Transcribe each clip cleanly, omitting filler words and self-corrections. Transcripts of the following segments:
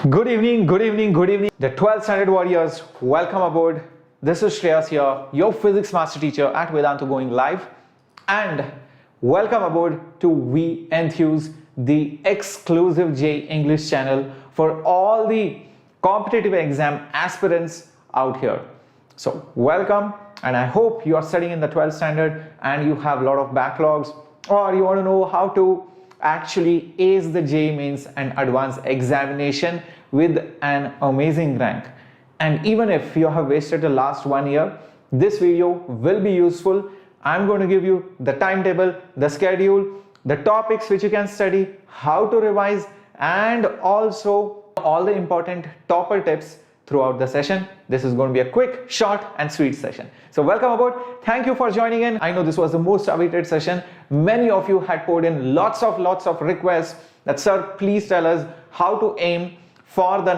Good evening, good evening, good evening. The 12th standard warriors, welcome aboard. This is Shreyas here, your physics master teacher at Vedantu going live. And welcome aboard to Enthuse, the exclusive JEE English channel for all the competitive exam aspirants out here. So welcome, and I hope you are studying in the 12th standard and you have a lot of backlogs, or you want to know how to actually ace the JEE mains and advanced examination with an amazing rank. And even if you have wasted the last 1 year, this video will be useful. I'm going to give you the timetable, the schedule, the topics which you can study, how to revise, and also all the important topper tips throughout the session. This is going to be a quick, short and sweet session. So welcome aboard. Thank you for joining in. I know this was the most awaited session. Many of you had poured in lots of requests that, sir, please tell us how to aim for the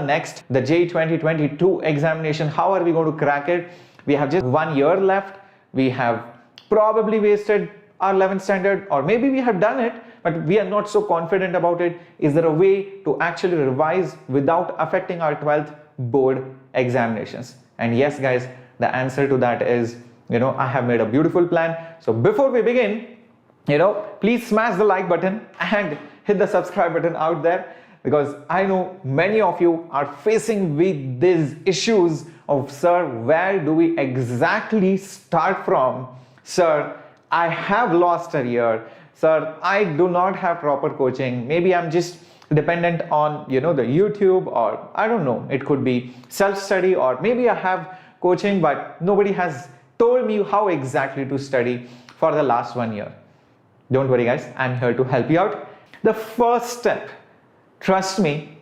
JEE 2022 examination. How are we going to crack it? We have just 1 year left. We have probably wasted our 11th standard, or maybe we have done it, but we are not so confident about it. Is there a way to actually revise without affecting our 12th board examinations? And yes, guys, the answer to that is, I have made a beautiful plan. So before we begin, please smash the like button and hit the subscribe button out there, because I know many of you are facing with these issues of, sir, where do we exactly start from? Sir, I have lost a year. Sir, I do not have proper coaching. Maybe I'm just dependent on the YouTube, or I don't know, it could be self-study, or maybe I have coaching but nobody has told me how exactly to study for the last 1 year. Don't worry, guys, I'm here to help you out. The first step, trust me,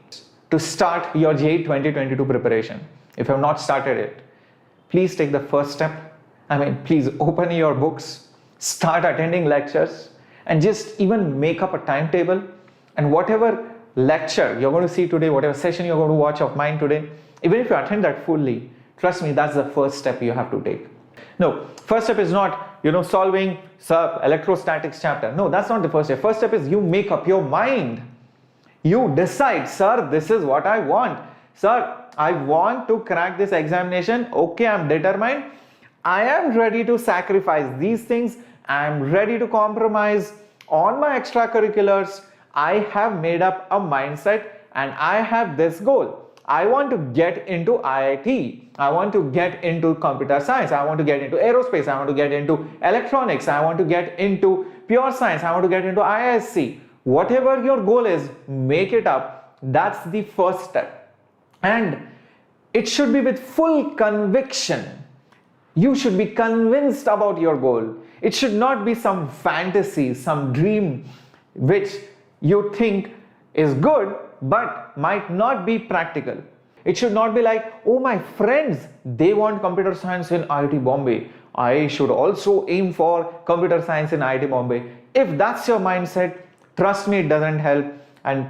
to start your JEE 2022 preparation, if you have not started it, please take the first step. Please open your books, start attending lectures, and just even make up a timetable. And whatever lecture you're going to see today, whatever session you're going to watch of mine today, even if you attend that fully, trust me, that's the first step you have to take. No, first step is not, solving electrostatics chapter. No, that's not the first step. First step is you make up your mind. You decide, sir, this is what I want. Sir, I want to crack this examination. Okay, I'm determined. I am ready to sacrifice these things. I'm ready to compromise on my extracurriculars. I have made up a mindset and I have this goal. I want to get into IIT. I want to get into computer science. I want to get into aerospace. I want to get into electronics. I want to get into pure science. I want to get into ISC. Whatever your goal is, make it up. That's the first step. And it should be with full conviction. You should be convinced about your goal. It should not be some fantasy, some dream which you think is good but might not be practical. It should not be like, oh, my friends, they want computer science in IIT Bombay. I should also aim for computer science in IIT Bombay. If that's your mindset, trust me, it doesn't help. And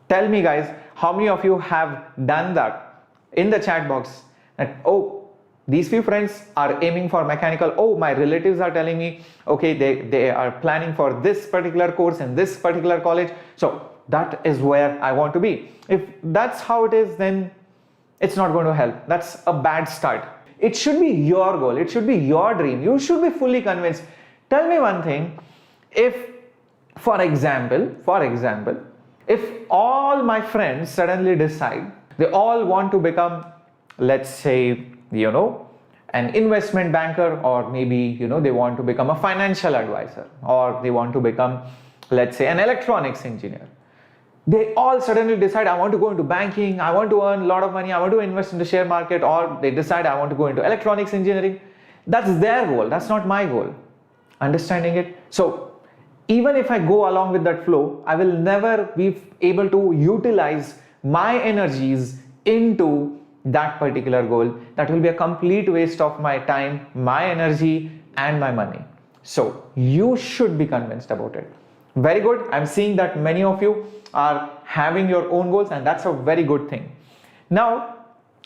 tell me, guys, how many of you have done that in the chat box? That, oh, these few friends are aiming for mechanical. Oh, my relatives are telling me, okay, they are planning for this particular course in this particular college. So that is where I want to be. If that's how it is, then it's not going to help. That's a bad start. It should be your goal. It should be your dream. You should be fully convinced. Tell me one thing. If, for example, if all my friends suddenly decide they all want to become, let's say, an investment banker, or maybe, they want to become a financial advisor, or they want to become, let's say, an electronics engineer. They all suddenly decide, I want to go into banking, I want to earn a lot of money, I want to invest in the share market, or they decide I want to go into electronics engineering. That's their goal. That's not my goal. Understanding it? So even if I go along with that flow, I will never be able to utilize my energies into that particular goal. That will be a complete waste of my time, my energy, and my money. So you should be convinced about it. Very good. I'm seeing that many of you are having your own goals, and that's a very good thing. Now,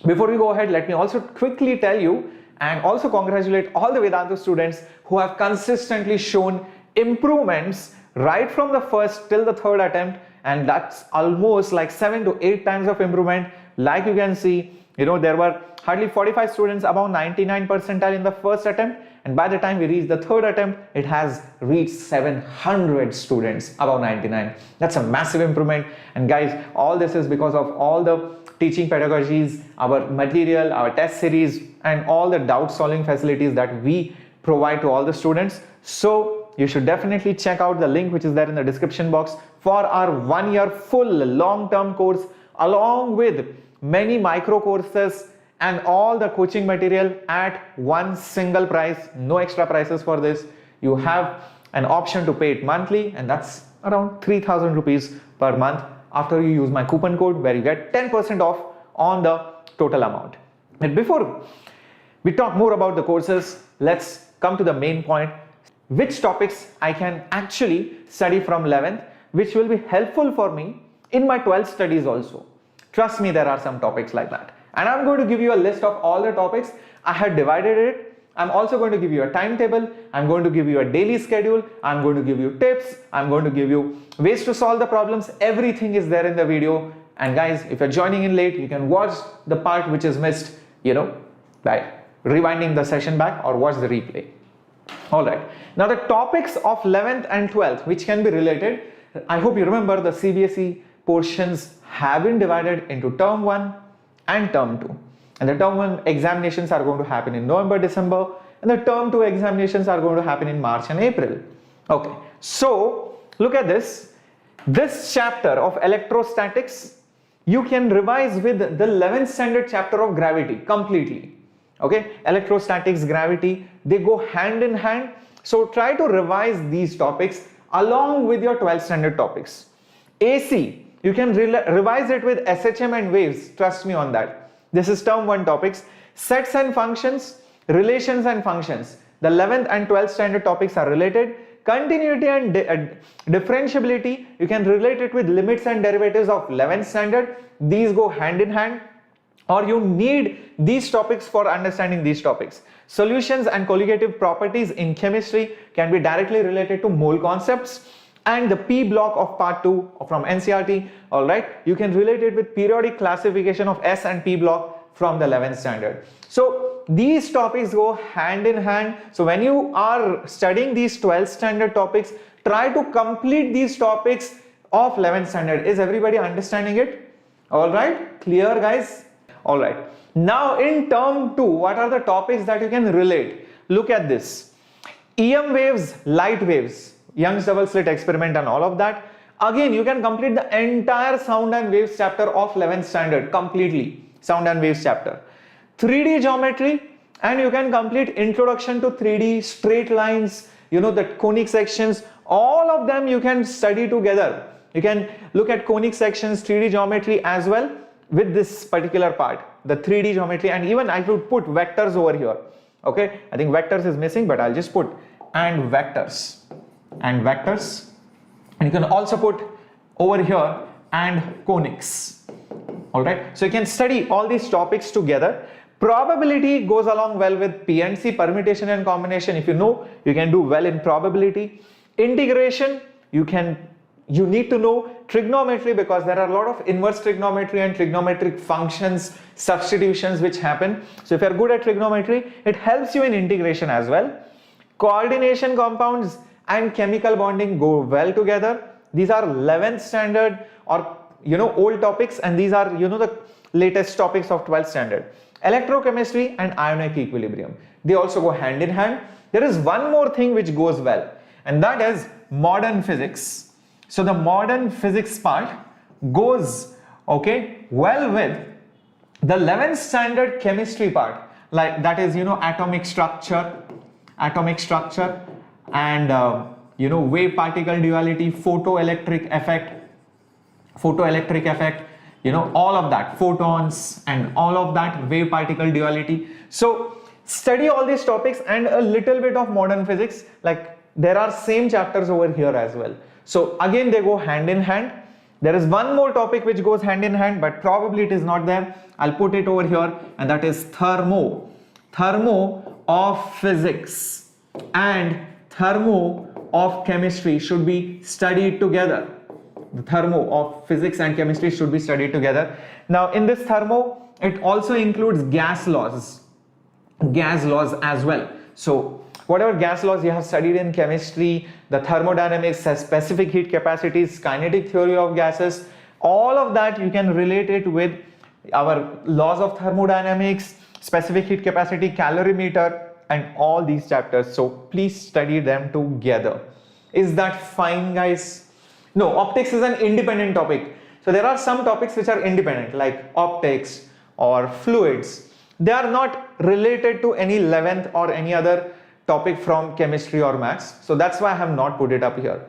before we go ahead, let me also quickly tell you and also congratulate all the Vedantu students who have consistently shown improvements right from the first till the third attempt and that's almost like 7 to 8 times of improvement. Like you can see, there were hardly 45 students above 99 percentile in the first attempt, and by the time we reach the third attempt, it has reached 700 students above 99. That's a massive improvement. And guys, all this is because of all the teaching pedagogies, our material, our test series, and all the doubt solving facilities that we provide to all the students. So you should definitely check out the link which is there in the description box for our 1 year full long-term course, along with many micro courses and all the coaching material at one single price. No extra prices for this. You have an option to pay it monthly, and that's around 3,000 rupees per month after you use my coupon code, where you get 10% off on the total amount. But before we talk more about the courses, let's come to the main point. Which topics I can actually study from 11th, which will be helpful for me in my 12th studies also. Trust me, there are some topics like that. And I'm going to give you a list of all the topics. I had divided it. I'm also going to give you a timetable. I'm going to give you a daily schedule. I'm going to give you tips. I'm going to give you ways to solve the problems. Everything is there in the video. And guys, if you're joining in late, you can watch the part which is missed, by rewinding the session back or watch the replay. All right. Now the topics of 11th and 12th, which can be related. I hope you remember the CBSE portions have been divided into term 1 and term 2. And the term 1 examinations are going to happen in November, December, and the term 2 examinations are going to happen in March and April. Okay, so look at this. This chapter of electrostatics, you can revise with the 11th standard chapter of gravity completely. Okay, electrostatics, gravity, they go hand in hand. So try to revise these topics along with your 12th standard topics. AC, you can revise it with SHM and waves. Trust me on that. This is term 1 topics. Sets and functions, relations and functions. The 11th and 12th standard topics are related. Continuity and differentiability, you can relate it with limits and derivatives of 11th standard. These go hand in hand, or you need these topics for understanding these topics. Solutions and colligative properties in chemistry can be directly related to mole concepts. And the P block of part 2 from NCERT, all right, you can relate it with periodic classification of S and P block from the 11th standard. So these topics go hand in hand. So when you are studying these 12th standard topics, try to complete these topics of 11th standard. Is everybody understanding it? All right, clear guys? All right. Now in term 2, what are the topics that you can relate? Look at this. EM waves, light waves, Young's double slit experiment and all of that. Again, you can complete the entire sound and waves chapter of 11th standard completely. Sound and waves chapter. 3D geometry, and you can complete introduction to 3D, straight lines, the conic sections. All of them you can study together. You can look at conic sections, 3D geometry as well with this particular part, the 3D geometry, and even I would put vectors over here. Okay, I think vectors is missing, but I'll just put and vectors. And vectors, and you can also put over here and conics. All right, so you can study all these topics together. Probability goes along well with PNC, permutation and combination. If you know, you can do well in probability. Integration, you need to know. Trigonometry, because there are a lot of inverse trigonometry and trigonometric functions, substitutions which happen. So if you're good at trigonometry, it helps you in integration as well. Coordination, compounds and chemical bonding go well together. These are 11th standard or old topics, and these are the latest topics of 12th standard. Electrochemistry and ionic equilibrium, they also go hand in hand. There is one more thing which goes well, and that is modern physics. So the modern physics part goes well with the 11th standard chemistry part, like that is atomic structure and wave particle duality, photoelectric effect, all of that, photons and all of that, wave particle duality. So study all these topics and a little bit of modern physics, like there are same chapters over here as well. So again, they go hand in hand. There is one more topic which goes hand in hand, but probably it is not there. I'll put it over here, and that is thermo of physics and thermo of chemistry should be studied together. the thermo of physics and chemistry should be studied together. Now in this thermo, it also includes gas laws as well. So whatever gas laws you have studied in chemistry, the thermodynamics, specific heat capacities, kinetic theory of gases, all of that you can relate it with our laws of thermodynamics, specific heat capacity, calorimeter, and all these chapters. So please study them together. Is that fine, guys? No, optics is an independent topic. So there are some topics which are independent, like optics or fluids. They are not related to any 11th or any other topic from chemistry or maths. So that's why I have not put it up here.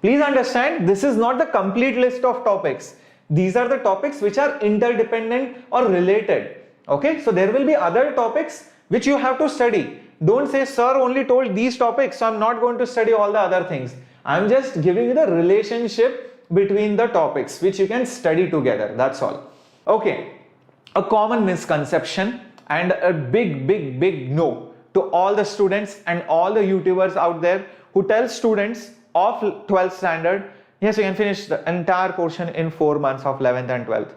Please understand, this is not the complete list of topics. These are the topics which are interdependent or related. Okay, so there will be other topics which you have to study. Don't say, sir only told these topics, so I'm not going to study all the other things. I'm just giving you the relationship between the topics which you can study together. That's all. Okay, a common misconception and a big no to all the students and all the YouTubers out there who tell students of 12th standard, yes, you can finish the entire portion in 4 months of 11th and 12th.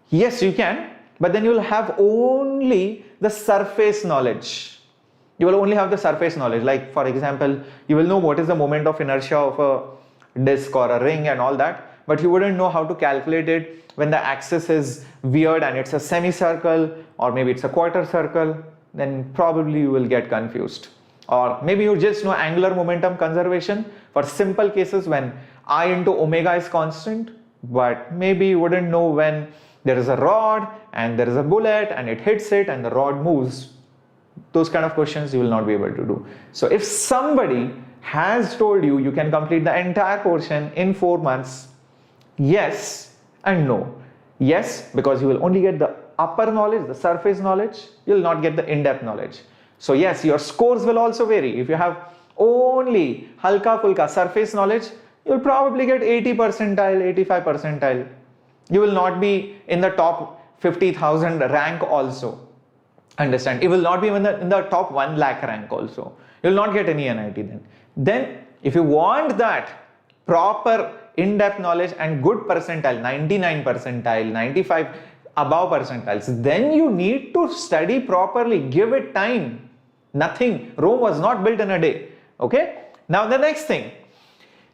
Yes, you can, but then you will have only the surface knowledge. You will only have the surface knowledge. Like for example, you will know what is the moment of inertia of a disc or a ring and all that, but you wouldn't know how to calculate it when the axis is weird and it's a semicircle or maybe it's a quarter circle. Then probably you will get confused. Or maybe you just know angular momentum conservation for simple cases when I into omega is constant, but maybe you wouldn't know when there is a rod and there is a bullet and it hits it and the rod moves. Those kind of questions you will not be able to do. So if somebody has told you you can complete the entire portion in 4 months, yes and no. Yes, because you will only get the upper knowledge, the surface knowledge, you will not get the in-depth knowledge. So yes, your scores will also vary. If you have only halka fulka surface knowledge, you will probably get 80 percentile, 85 percentile. You will not be in the top 50,000 rank also. Understand? It will not be in the top 1 lakh rank also. You will not get any NIT then. Then if you want that proper in-depth knowledge and good percentile, 99 percentile, 95 above percentiles, then you need to study properly. Give it time. Nothing. Rome was not built in a day. Okay? Now the next thing.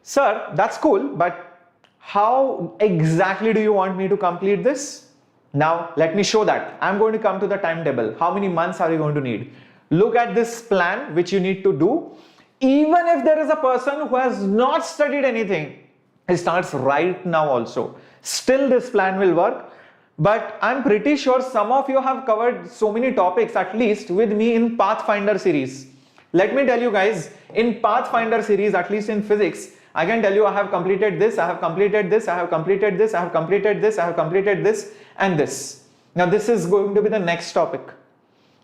Sir, that's cool, but how exactly do you want me to complete this? Now let me show that. I'm going to come to the timetable. How many months are you going to need? Look at this plan which you need to do. Even if there is a person who has not studied anything, he starts right now also. Still this plan will work. But I'm pretty sure some of you have covered so many topics at least with me in Pathfinder series. Let me tell you guys, in Pathfinder series, at least in physics, I can tell you I have completed this, I have completed this, I have completed this, I have completed this, I have completed this and this. Now this is going to be the next topic.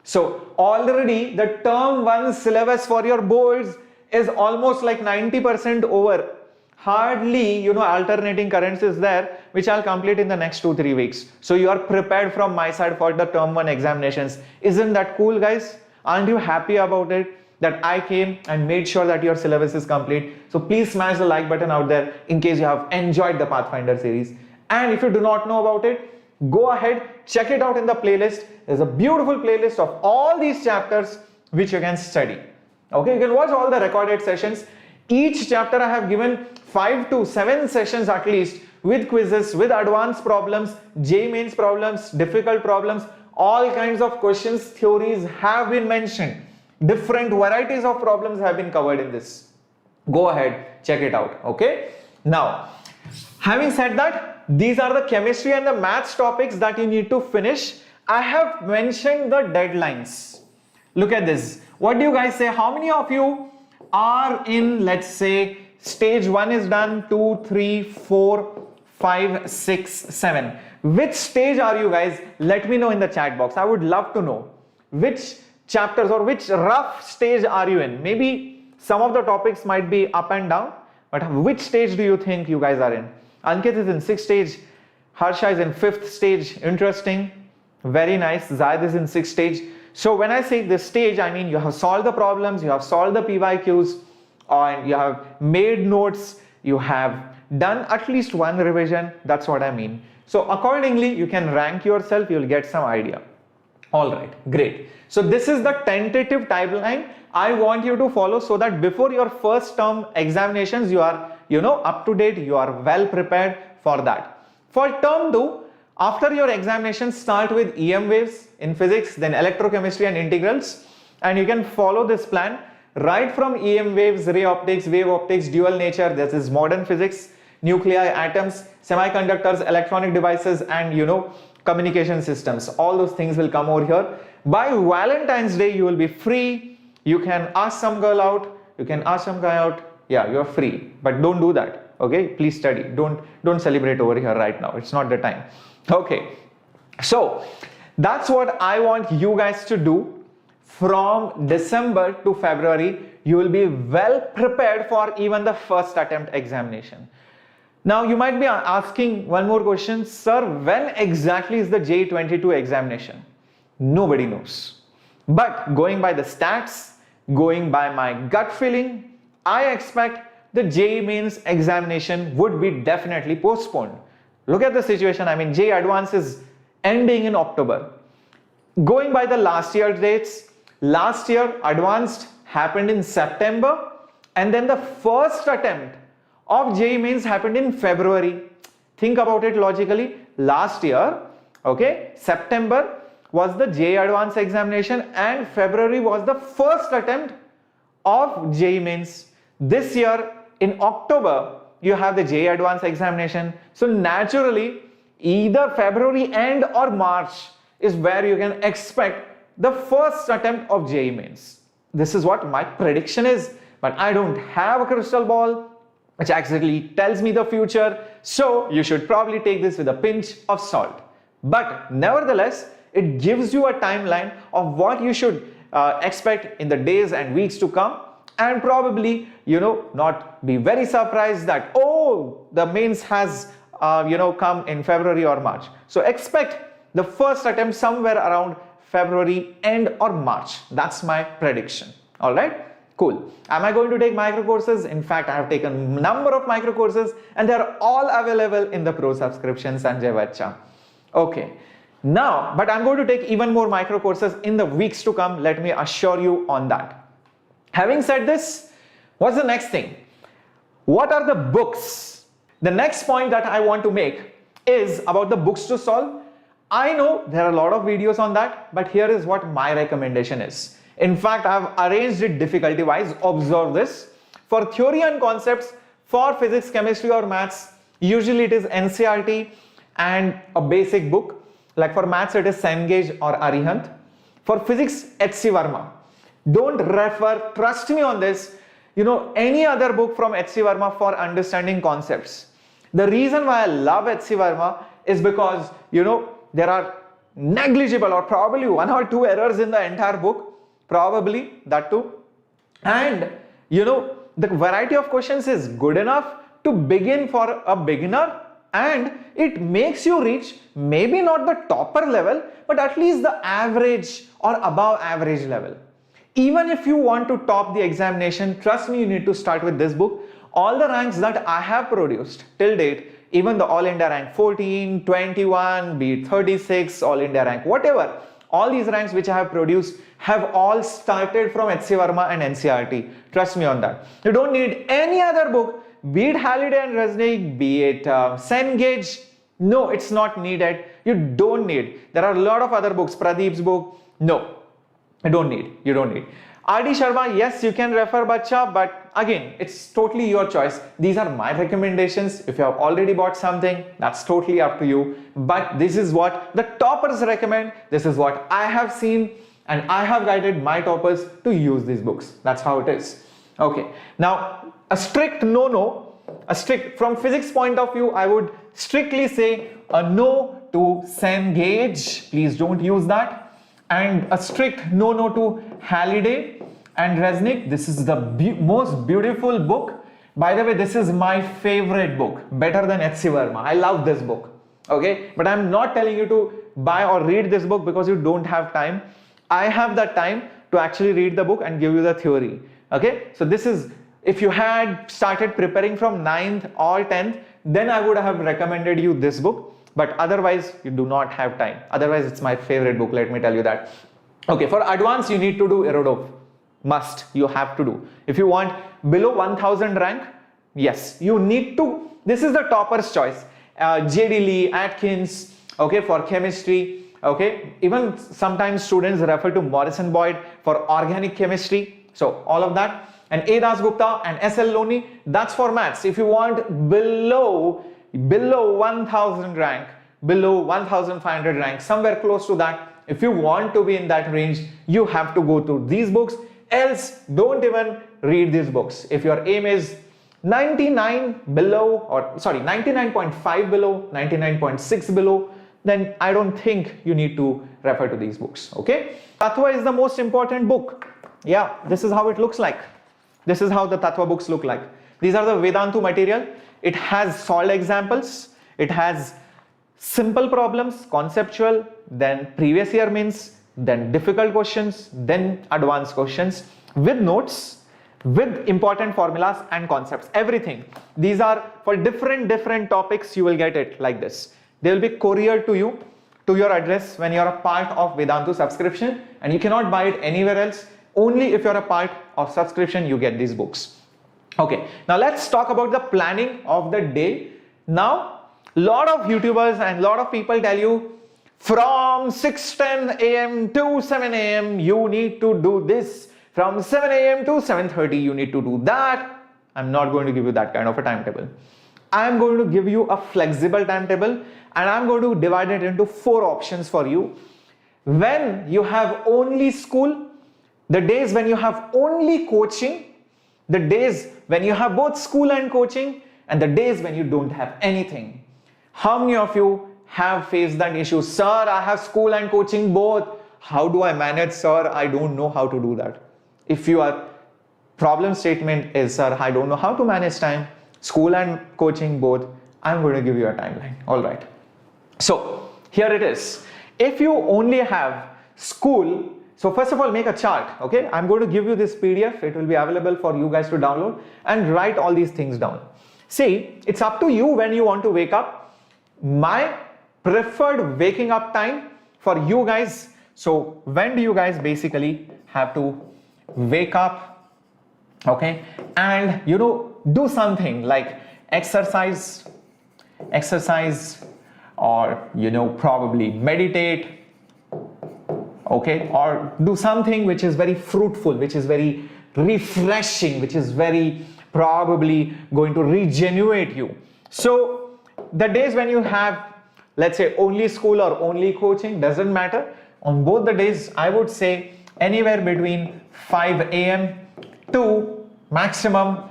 So already the term 1 syllabus for your boards is almost like 90% over. Hardly, alternating currents is there, which I'll complete in the next 2-3 weeks. So you are prepared from my side for the term 1 examinations. Isn't that cool, guys? Aren't you happy about it? That I came and made sure that your syllabus is complete. So please smash the like button out there in case you have enjoyed the Pathfinder series. And if you do not know about it, go ahead, check it out in the playlist. There's a beautiful playlist of all these chapters which you can study. Okay, you can watch all the recorded sessions. Each chapter I have given 5 to 7 sessions at least with quizzes, with advanced problems, JEE mains problems, difficult problems, all kinds of questions, theories have been mentioned. Different varieties of problems have been covered in this. Go ahead, check it out. Okay. Now, having said that, these are the chemistry and the maths topics that you need to finish. I have mentioned the deadlines. Look at this. What do you guys say? How many of you are in, let's say, stage 1 is done, 2, 3, 4, 5, 6, 7. Which stage are you guys? Let me know in the chat box. I would love to know which chapters or which rough stage are you in. Maybe some of the topics might be up and down, but which stage do you think you guys are in? Ankit is in 6th stage, Harsha is in 5th stage. Interesting, very nice. Zaid is in 6th stage. So when I say this stage, I mean you have solved the problems, you have solved the PYQs, and you have made notes, you have done at least one revision. That's what I mean. So accordingly, you can rank yourself, you'll get some idea. All right, great. So this is the tentative timeline I want you to follow, so that before your first term examinations, you are, up to date, you are well prepared for that. For term 2, after your examinations, start with EM waves in physics, then electrochemistry and integrals, and you can follow this plan right from EM waves, ray optics, wave optics, dual nature. This is modern physics, nuclei, atoms, semiconductors, electronic devices, and communication systems. All those things will come over here. By Valentine's Day, you will be free. You can ask some girl out, you can ask some guy out. Yeah, you're free, but don't do that. Okay, please study. Don't celebrate over here right now. It's not the time. Okay, so that's what I want you guys to do. From December to February, you will be well prepared for even the first attempt examination. Now you might be asking one more question, sir, when exactly is the JEE 22 examination? Nobody knows. But going by the stats, going by my gut feeling, I expect the JEE mains examination would be definitely postponed. Look at the situation. I mean, JEE Advanced is ending in October. Going by the last year dates, last year Advanced happened in September, and then the first attempt of JEE mains happened in February. Think about it logically. Last year, okay, September was the JEE Advanced examination and February was the first attempt of JEE mains. This year in October, you have the JEE Advanced examination. So naturally, either February end or March is where you can expect the first attempt of JEE mains. This is what my prediction is, but I don't have a crystal ball which actually tells me the future, so you should probably take this with a pinch of salt. But nevertheless, it gives you a timeline of what you should expect in the days and weeks to come, and probably not be very surprised that, oh, the mains has come in February or March. So expect the first attempt somewhere around February end or March. That's my prediction. All right, cool. Am I going to take micro courses? In fact, I have taken a number of micro courses and they are all available in the pro subscription, Sanjay Bacha. Okay, now, but I'm going to take even more micro courses in the weeks to come. Let me assure you on that. Having said this, what's the next thing? What are the books? The next point that I want to make is about the books to solve. I know there are a lot of videos on that, but here is what my recommendation is. In fact, I have arranged it difficulty wise. Observe this. For theory and concepts, for physics, chemistry or maths, usually it is NCERT and a basic book. Like for maths, it is Cengage or Arihant. For physics, H.C. Verma. Don't refer, trust me on this, any other book from H.C. Verma for understanding concepts. The reason why I love H.C. Verma is because, there are negligible or probably 1 or 2 errors in the entire book, probably that too. And, the variety of questions is good enough to begin for a beginner, and it makes you reach maybe not the topper level, but at least the average or above average level. Even if you want to top the examination, trust me, you need to start with this book. All the ranks that I have produced till date, even the All India rank 14, 21, be it 36, All India rank, whatever, all these ranks which I have produced have all started from H.C. Verma and NCERT. Trust me on that. You don't need any other book, be it Halliday and Resnick, be it Cengage. No, it's not needed. You don't need. There are a lot of other books, Pradeep's book. No. You don't need. R.D. Sharma, yes, you can refer Bacha, but again, it's totally your choice. These are my recommendations. If you have already bought something, that's totally up to you. But this is what the toppers recommend. This is what I have seen, and I have guided my toppers to use these books. That's how it is. Okay. Now, a strict no-no, from physics point of view, I would strictly say a no to Cengage. Please don't use that. And a strict no to Halliday and Resnick. This is the most beautiful book. By the way, this is my favorite book, better than H.C. Verma. I love this book. Okay, but I'm not telling you to buy or read this book because you don't have time. I have that time to actually read the book and give you the theory. Okay, so this is if you had started preparing from 9th or 10th, then I would have recommended you this book. But otherwise, you do not have time. Otherwise, it's my favorite book, let me tell you that. Okay, for advanced, you need to do Erudov. Must, you have to do. If you want below 1000 rank, yes, you need to. This is the topper's choice. J.D. Lee, Atkins, okay, for chemistry, okay. Even sometimes students refer to Morrison Boyd for organic chemistry. So all of that. And A. Das Gupta and S.L. Loney, that's for maths. If you want below 1000 rank, below 1500 rank, somewhere close to that, if you want to be in that range, you have to go to these books. Else, don't even read these books. If your aim is 99 below, or sorry, 99.5 below, 99.6 below, then I don't think you need to refer to these books, okay? Tattva is the most important book. Yeah, this is how it looks like. This is how the Tattva books look like. These are the Vedantu material. It has solved examples. It has simple problems, conceptual, then previous year means, then difficult questions, then advanced questions with notes, with important formulas and concepts, everything. These are for different topics. You will get it like this. They will be couriered to you, to your address when you are a part of Vedantu subscription, and you cannot buy it anywhere else. Only if you are a part of subscription, you get these books. Okay, now let's talk about the planning of the day. Now, lot of YouTubers and lot of people tell you from 6:10 a.m. to 7 a.m. you need to do this. From 7 a.m. to 7:30 you need to do that. I'm not going to give you that kind of a timetable. I'm going to give you a flexible timetable, and I'm going to divide it into 4 options for you. When you have only school, the days when you have only coaching, the days when you have both school and coaching, and the days when you don't have anything. How many of you have faced that issue? Sir, I have school and coaching both. How do I manage, sir? I don't know how to do that. If your problem statement is, sir, I don't know how to manage time, school and coaching both, I'm going to give you a timeline. All right. So here it is. If you only have school, so first of all, make a chart. Okay. I'm going to give you this PDF. It will be available for you guys to download and write all these things down. See, it's up to you when you want to wake up. My preferred waking up time for you guys. So when do you guys basically have to wake up, okay, and do something like exercise, or probably meditate, okay, or do something which is very fruitful, which is very refreshing, which is very probably going to regenerate you. So the days when you have, let's say, only school or only coaching, doesn't matter. On both the days, I would say anywhere between 5 a.m. to maximum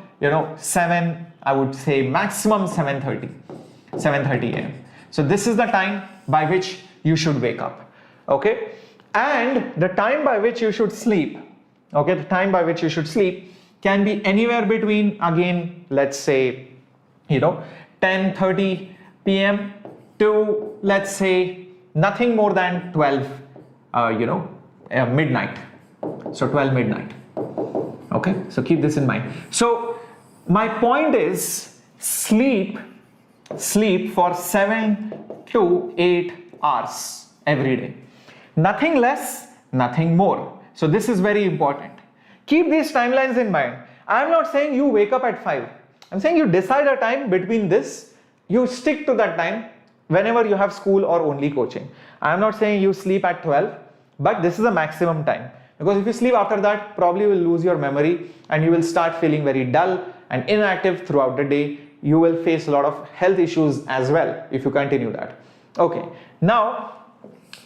7, I would say maximum 7:30 a.m. So this is the time by which you should wake up, okay, and the time by which you should sleep, okay, the time by which you should sleep can be anywhere between, again, let's say 10:30 p.m. to, let's say, nothing more than 12 midnight. So 12 midnight. Okay, so keep this in mind. So my point is sleep for 7 to 8 hours every day. Nothing less, nothing more. So this is very important. Keep these timelines in mind. I'm not saying you wake up at 5. I'm saying you decide a time between this. You stick to that time whenever you have school or only coaching. I'm not saying you sleep at 12, but this is a maximum time. Because if you sleep after that, probably you will lose your memory and you will start feeling very dull and inactive throughout the day. You will face a lot of health issues as well if you continue that. Okay, now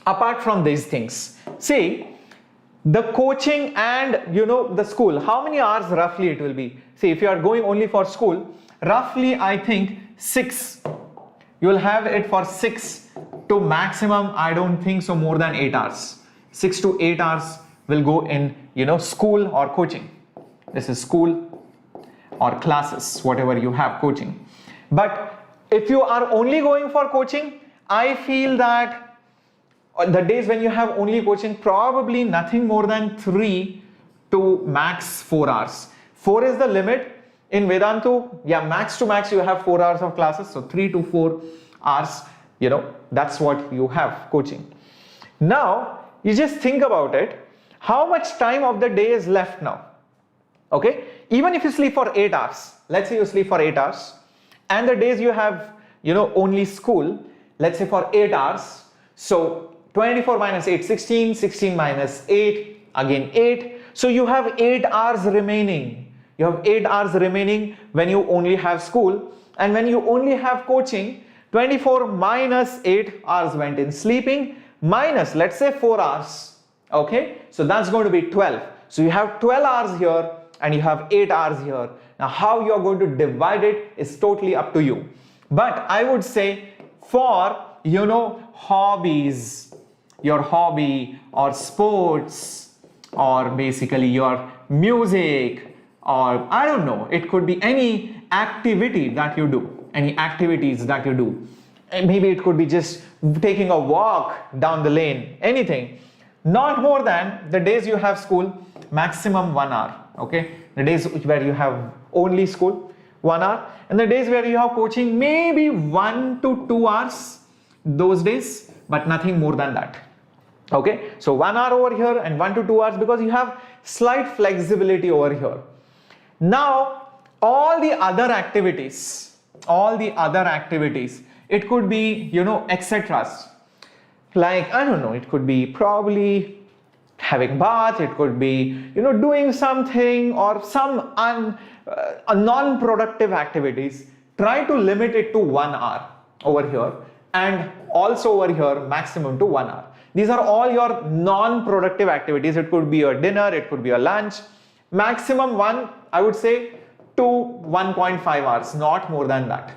apart from these things, see, the coaching and the school, how many hours roughly it will be? See, if you are going only for school, roughly I think 6. You will have it for 6 to maximum, I don't think so, more than 8 hours. 6 to 8 hours will go in school or coaching. This is school or classes, whatever you have coaching. But if you are only going for coaching, I feel that the days when you have only coaching, probably nothing more than 3 to max 4 hours. 4 is the limit. In Vedantu, yeah, max to max you have 4 hours of classes, so 3 to 4 hours, that's what you have coaching. Now, you just think about it, how much time of the day is left now? Okay, even if you sleep for 8 hours, let's say you sleep for 8 hours, and the days you have, only school, let's say for 8 hours, so 24 minus 8, 16, 16 minus 8, again 8, so you have 8 hours remaining. You have 8 hours remaining when you only have school, and when you only have coaching, 24 minus 8 hours went in sleeping, minus let's say 4 hours, okay, so that's going to be 12. So you have 12 hours here and you have 8 hours here. Now how you are going to divide it is totally up to you, but I would say for hobbies, your hobby or sports or basically your music, or I don't know, it could be any activity that you do, any activities that you do. And maybe it could be just taking a walk down the lane, anything. Not more than the days you have school, maximum 1 hour, okay? The days where you have only school, 1 hour. And the days where you have coaching, maybe 1 to 2 hours, those days, but nothing more than that. Okay, so 1 hour over here and 1 to 2 hours because you have slight flexibility over here. Now, all the other activities, it could be, etc. Like, I don't know, it could be probably having bath, it could be, doing something or some non-productive activities. Try to limit it to 1 hour over here and also over here maximum to 1 hour. These are all your non-productive activities. It could be a dinner, it could be a lunch. Maximum I would say 2 1.5 hours, not more than that.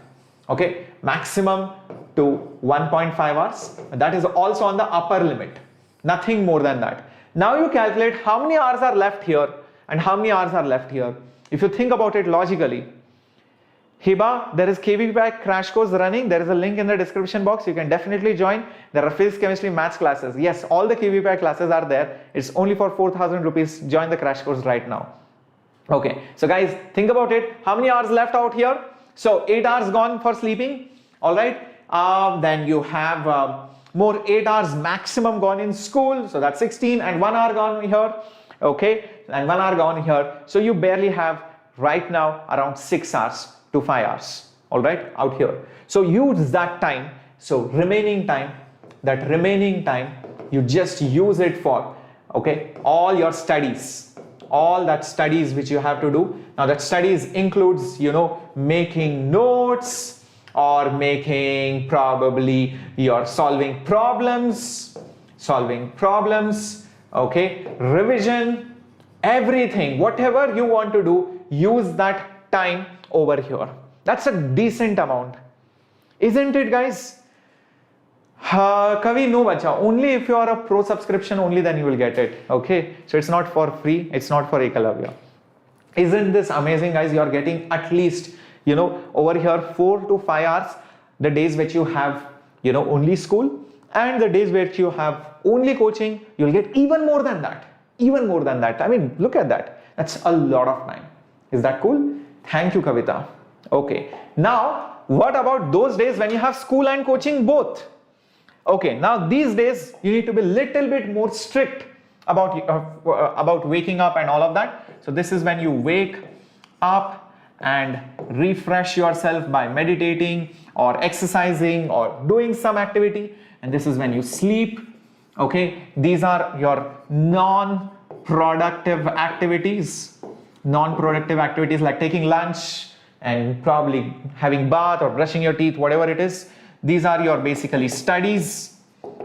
Okay, maximum to 1.5 hours. That is also on the upper limit, nothing more than that. Now you calculate how many hours are left here and how many hours are left here. If you think about it logically, Hiba, there is KVPI crash course running. There is a link in the description box. You can definitely join. There are physics, chemistry, maths classes. Yes, all the KVPI classes are there. It's only for 4,000 rupees. Join the crash course right now. Okay, so guys, think about it. How many hours left out here? So 8 hours gone for sleeping. All right. Then you have more 8 hours maximum gone in school. So that's 16 and 1 hour gone here. Okay, and 1 hour gone here. So you barely have right now around 6 hours to 5 hours, all right, out here. So use that time. So that remaining time, you just use it for, okay, all your studies, all that studies which you have to do. Now that studies includes, making notes or making probably your solving problems, okay, revision, everything, whatever you want to do, use that time over here. That's a decent amount, isn't it, guys? Kavi, no bacha, only if you are a pro subscription, only then you will get it. Okay, so it's not for free, it's not for Eklavya. Isn't this amazing, guys? You are getting at least, over here 4 to 5 hours the days which you have, only school, and the days where you have only coaching, you'll get even more than that. I mean, look at that. That's a lot of time. Is that cool? Thank you, Kavita. Okay, now what about those days when you have school and coaching both? Okay, now these days you need to be a little bit more strict about waking up and all of that. So this is when you wake up and refresh yourself by meditating or exercising or doing some activity, and this is when you sleep. Okay, these are your non-productive activities like taking lunch and probably having bath or brushing your teeth, whatever it is. These are your basically studies.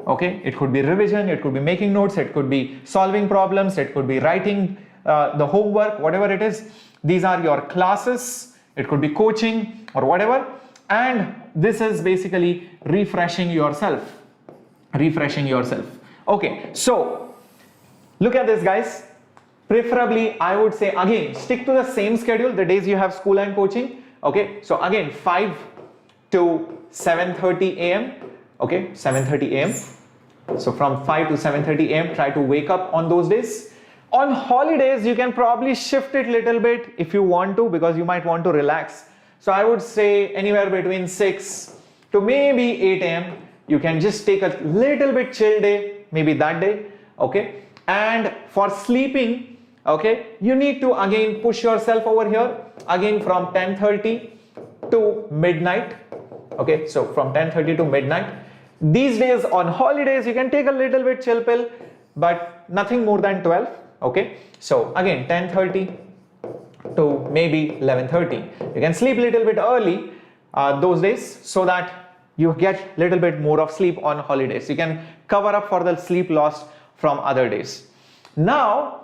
Okay, it could be revision, it could be making notes, it could be solving problems, it could be writing the homework, whatever it is. These are your classes, it could be coaching or whatever, and this is basically refreshing yourself. Okay, so look at this, guys. Preferably, I would say, again, stick to the same schedule, the days you have school and coaching. Okay, so again, 5 to 7:30 a.m. Okay, 7:30 a.m. So from 5 to 7:30 a.m. try to wake up on those days. On holidays, you can probably shift it little bit if you want to, because you might want to relax. So I would say anywhere between 6 to maybe 8 a.m. You can just take a little bit chill day, maybe that day, okay? And for sleeping, okay, you need to again push yourself over here, again from 10:30 to midnight, okay? So from 10:30 to midnight. These days on holidays, you can take a little bit chill pill, but nothing more than 12, okay? So again, 10:30 to maybe 11:30. You can sleep a little bit early those days so that you get a little bit more of sleep on holidays. You can cover up for the sleep lost from other days. Now,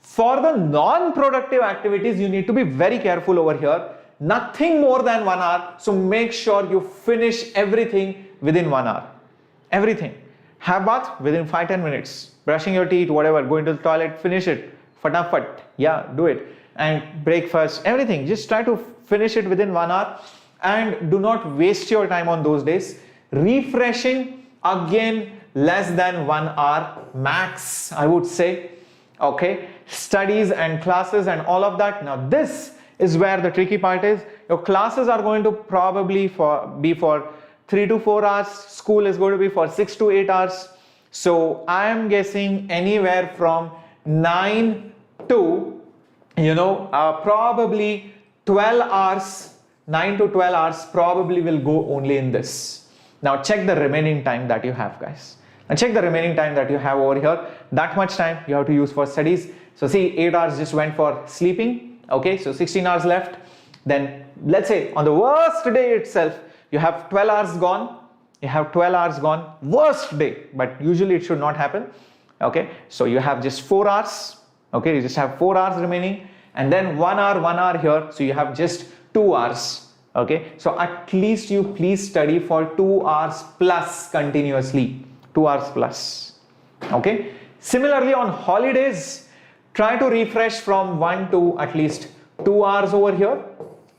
for the non-productive activities, you need to be very careful over here. Nothing more than 1 hour. So make sure you finish everything within 1 hour. Everything. Have bath within 5-10 minutes. Brushing your teeth, whatever, going to the toilet, finish it. Fatafat. Yeah, do it. And breakfast, everything. Just try to finish it within 1 hour. And do not waste your time on those days. Refreshing, again, less than 1 hour max, I would say. Okay, studies and classes and all of that. Now this is where the tricky part is. Your classes are going to probably be for 3 to 4 hours. School is going to be for 6 to 8 hours. So I am guessing anywhere from 9 to, probably 12 hours. 9 to 12 hours probably will go only in this. Now check the remaining time that you have, guys. And check the remaining time that you have over here. That much time you have to use for studies. So see, 8 hours just went for sleeping. Okay, so 16 hours left. Then let's say on the worst day itself, you have 12 hours gone. You have 12 hours gone. Worst day, but usually it should not happen. Okay, so you have just 4 hours. Okay, you just have 4 hours remaining. And then 1 hour here. So you have just 2 hours. Okay, so at least you please study for 2 hours plus continuously. 2 hours plus. Okay, similarly on holidays, try to refresh from 1 to at least 2 hours over here.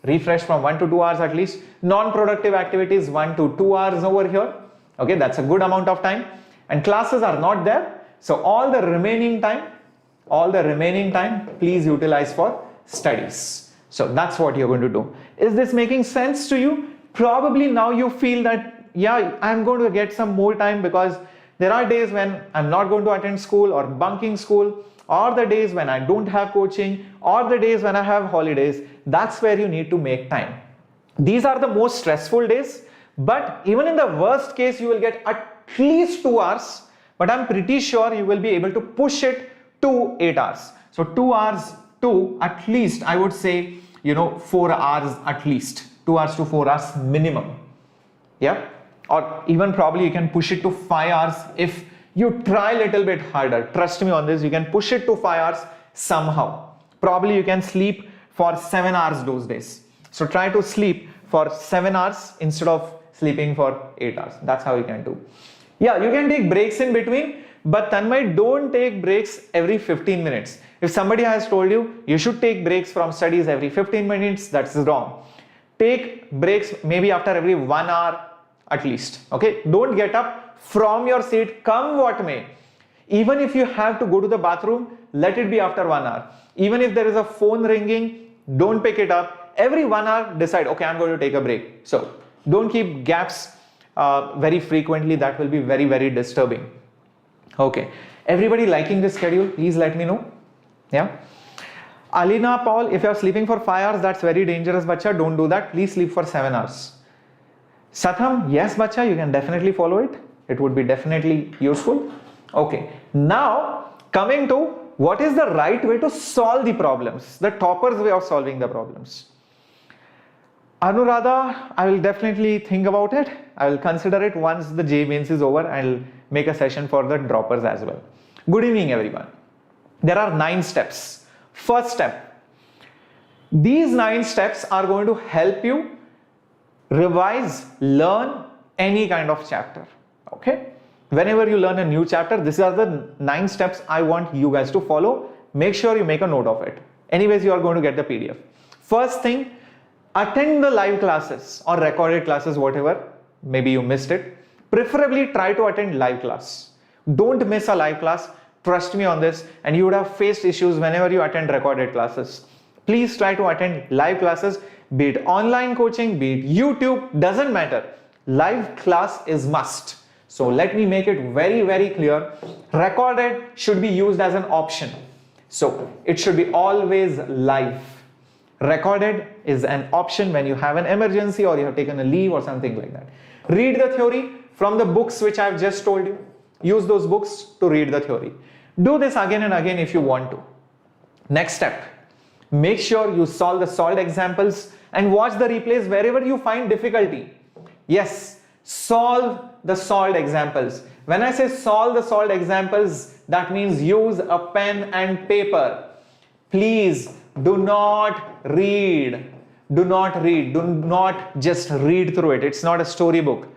Refresh from 1 to 2 hours at least. Non-productive activities 1 to 2 hours over here. Okay, that's a good amount of time. And classes are not there. So all the remaining time, please utilize for studies. So that's what you're going to do. Is this making sense to you? Probably now you feel that, yeah, I'm going to get some more time, because there are days when I'm not going to attend school or bunking school, or the days when I don't have coaching, or the days when I have holidays. That's where you need to make time. These are the most stressful days, but even in the worst case, you will get at least 2 hours, but I'm pretty sure you will be able to push it to 8 hours. So 2 hours to at least, I would say, 4 hours at least. 2 hours to 4 hours minimum. Yeah, or even probably you can push it to 5 hours if you try a little bit harder. Trust me on this, you can push it to 5 hours somehow. Probably you can sleep for 7 hours those days. So try to sleep for 7 hours instead of sleeping for 8 hours. That's how you can do. Yeah, you can take breaks in between, but Tanmay, don't take breaks every 15 minutes. If somebody has told you, you should take breaks from studies every 15 minutes, that's wrong. Take breaks maybe after every 1 hour at least. Okay, don't get up from your seat, come what may. Even if you have to go to the bathroom, let it be after 1 hour. Even if there is a phone ringing, don't pick it up. Every 1 hour, decide, okay, I'm going to take a break. So don't keep gaps very frequently. That will be very, very disturbing. Okay, everybody liking this schedule, please let me know. Yeah. Alina Paul, if you are sleeping for 5 hours, that's very dangerous, bacha. Don't do that. Please sleep for 7 hours. Satham, yes, bacha, you can definitely follow it. It would be definitely useful. Okay, now coming to what is the right way to solve the problems, the topper's way of solving the problems. Anuradha, I will definitely think about it. I will consider it once the JEE Mains is over. I'll make a session for the droppers as well. Good evening, everyone. There are 9 steps. First step. These 9 steps are going to help you revise, learn any kind of chapter. Okay? Whenever you learn a new chapter, these are the 9 steps I want you guys to follow. Make sure you make a note of it. Anyways, you are going to get the PDF. First thing, attend the live classes or recorded classes, whatever. Maybe you missed it. Preferably try to attend live class. Don't miss a live class. Trust me on this, and you would have faced issues whenever you attend recorded classes. Please try to attend live classes, be it online coaching, be it YouTube, doesn't matter. Live class is must. So let me make it very, very clear. Recorded should be used as an option. So it should be always live. Recorded is an option when you have an emergency or you have taken a leave or something like that. Read the theory from the books which I have just told you. Use those books to read the theory. Do this again and again if you want to. Next step, make sure you solve the solved examples and watch the replays wherever you find difficulty. Yes, solve the solved examples. When I say solve the solved examples, that means use a pen and paper. Please do not read. Do not read. Do not just read through it. It's not a storybook.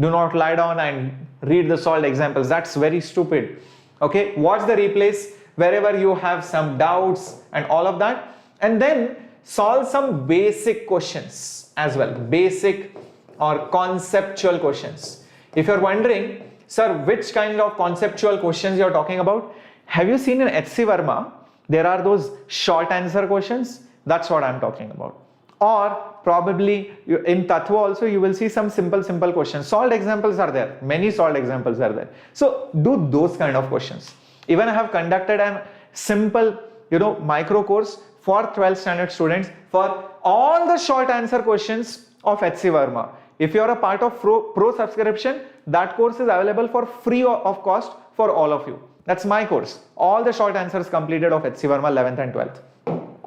Do not lie down and read the solved examples. That's very stupid. Okay, watch the replays wherever you have some doubts and all of that, and then solve some basic questions as well. Basic or conceptual questions. If you're wondering, sir, which kind of conceptual questions you're talking about, have you seen in HC Verma, there are those short answer questions? That's what I'm talking about. Or probably in Tattva also you will see some simple questions. Solved examples are there. Many solved examples are there. So do those kind of questions. Even I have conducted a simple, micro course for 12th standard students for all the short answer questions of HC Verma. If you are a part of pro subscription, that course is available for free of cost for all of you. That's my course. All the short answers completed of HC Verma 11th and 12th.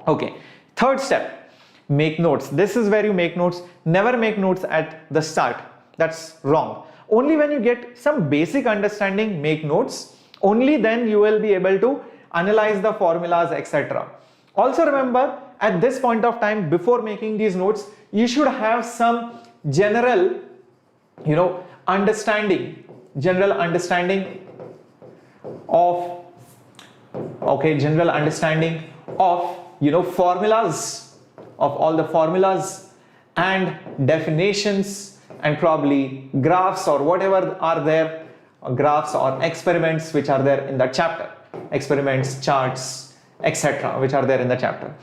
Okay. Third step, make notes. This is where you make notes. Never make notes at the start. That's wrong. Only when you get some basic understanding, make notes. Only then you will be able to analyze the formulas, etc. Also remember, at this point of time, before making these notes, you should have some general, understanding of, formulas, of all the formulas and definitions and probably graphs or whatever are there, graphs or experiments which are there in that chapter, experiments, charts, etc. which are there in the chapter.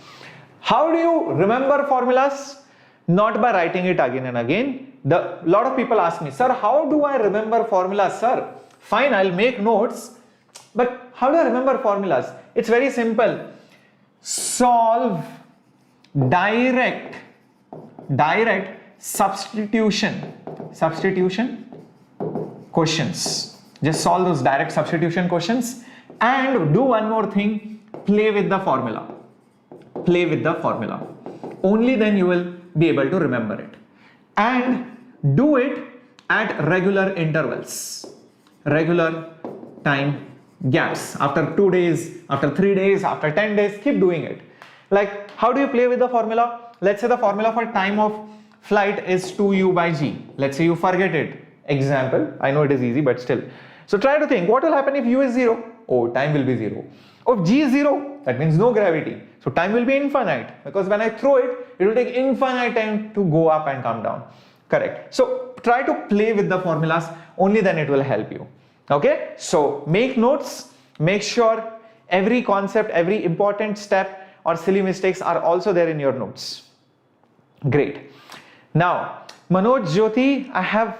How do you remember formulas? Not by writing it again and again. A lot of people ask me, sir, how do I remember formulas, sir? Fine, I'll make notes, but how do I remember formulas? It's very simple. Solve direct substitution questions. Just solve those direct substitution questions and do one more thing, play with the formula. Play with the formula. Only then you will be able to remember it. And do it at regular intervals, regular time gaps. After 2 days, after 3 days, after 10 days, keep doing it. Like, how do you play with the formula? Let's say the formula for time of flight is 2u by g. Let's say you forget it. Example, I know it is easy, but still. So try to think, what will happen if u is 0? Oh, time will be 0. If g is 0, that means no gravity. So time will be infinite, because when I throw it, it will take infinite time to go up and come down. Correct. So try to play with the formulas, only then it will help you. Okay. So make notes, make sure every concept, every important step or silly mistakes are also there in your notes. Great. Now, Manoj Jyoti, I have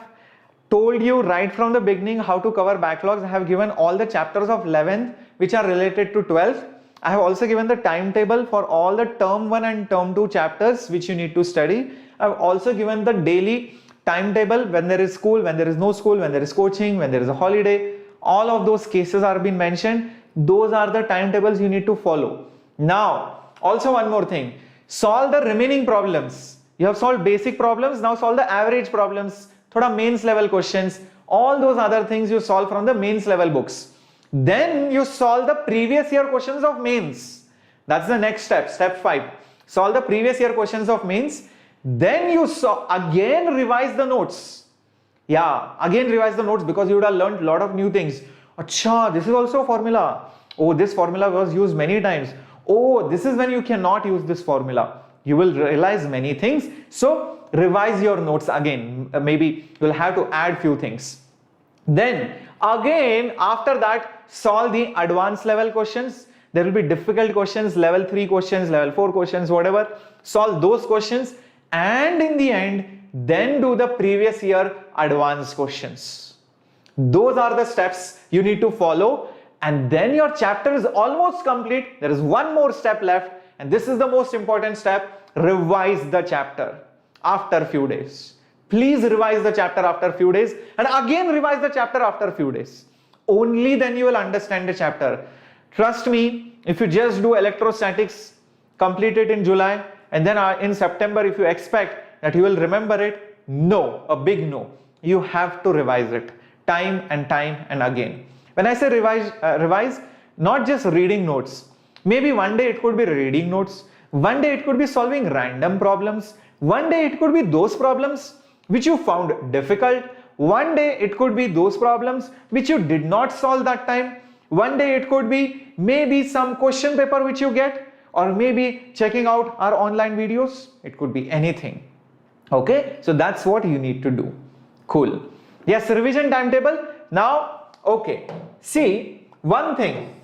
told you right from the beginning how to cover backlogs. I have given all the chapters of 11th which are related to 12th. I have also given the timetable for all the term 1 and term 2 chapters which you need to study. I have also given the daily timetable when there is school, when there is no school, when there is coaching, when there is a holiday. All of those cases are being mentioned. Those are the timetables you need to follow. Now, also one more thing. Solve the remaining problems. You have solved basic problems. Now solve the average problems. Thoda mains level questions. All those other things you solve from the mains level books. Then you solve the previous year questions of mains. That's the next step, step 5. Solve the previous year questions of mains. Then you again revise the notes. Yeah, again revise the notes, because you would have learned a lot of new things. Acha, this is also a formula. Oh, this formula was used many times. Oh, this is when you cannot use this formula. You will realize many things. So revise your notes again. Maybe you'll have to add few things. Then again, after that, solve the advanced level questions. There will be difficult questions, level 3 questions, level 4 questions, whatever. Solve those questions, and in the end, then do the previous year advanced questions. Those are the steps you need to follow, and then your chapter is almost complete. There is one more step left, and this is the most important step. Revise the chapter after a few days. Please revise the chapter after a few days, and again revise the chapter after a few days. Only then you will understand the chapter. Trust me, if you just do electrostatics, complete it in July, and then in September if you expect that you will remember it, no, a big no. You have to revise it time and again. When I say revise, not just reading notes. Maybe one day it could be reading notes, one day it could be solving random problems, one day it could be those problems which you found difficult, one day it could be those problems which you did not solve that time, one day it could be maybe some question paper which you get, or maybe checking out our online videos. It could be anything. Okay, so that's what you need to do. Cool. Yes, revision timetable. Now, okay, see, one thing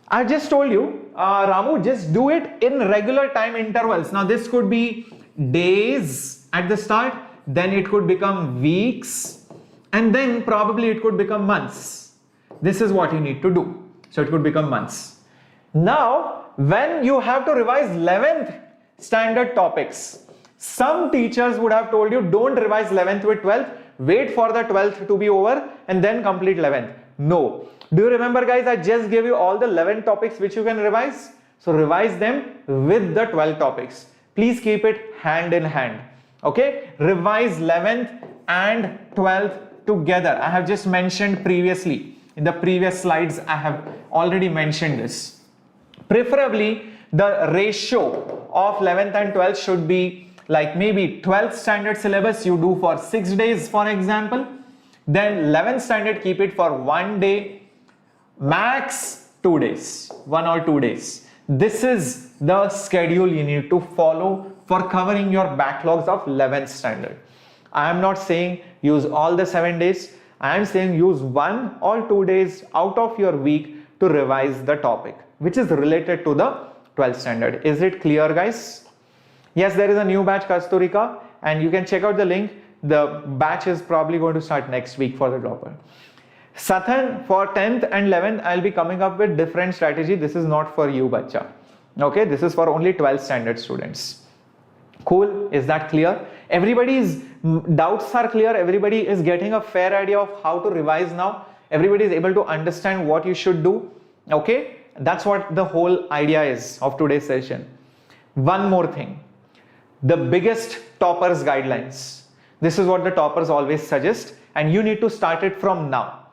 I just told you, Ramu, just do it in regular time intervals. Now this could be days at the start, then it could become weeks, and then probably it could become months. This is what you need to do. So it could become months. Now, when you have to revise 11th standard topics, some teachers would have told you don't revise 11th with 12th, wait for the 12th to be over and then complete 11th. No. Do you remember, guys, I just gave you all the 11 topics which you can revise? So revise them with the 12 topics. Please keep it hand in hand. Okay, revise 11th and 12th together. I have just mentioned previously. In the previous slides, I have already mentioned this. Preferably, the ratio of 11th and 12th should be like maybe 12th standard syllabus you do for 6 days, for example. Then 11th standard, keep it for 1 day, max 2 days, 1 or 2 days. This is the schedule you need to follow for covering your backlogs of 11th standard. I am not saying use all the 7 days. I am saying use 1 or 2 days out of your week to revise the topic which is related to the 12th standard. Is it clear, guys? Yes, there is a new batch, Kasturika, and you can check out the link. The batch is probably going to start next week for the dropper. Sathan, for 10th and 11th, I'll be coming up with different strategy. This is not for you, bacha. Okay, this is for only 12th standard students. Cool, is that clear? Everybody's doubts are clear. Everybody is getting a fair idea of how to revise now. Everybody is able to understand what you should do. Okay, that's what the whole idea is of today's session. One more thing, the biggest toppers guidelines. This is what the toppers always suggest, and you need to start it from now.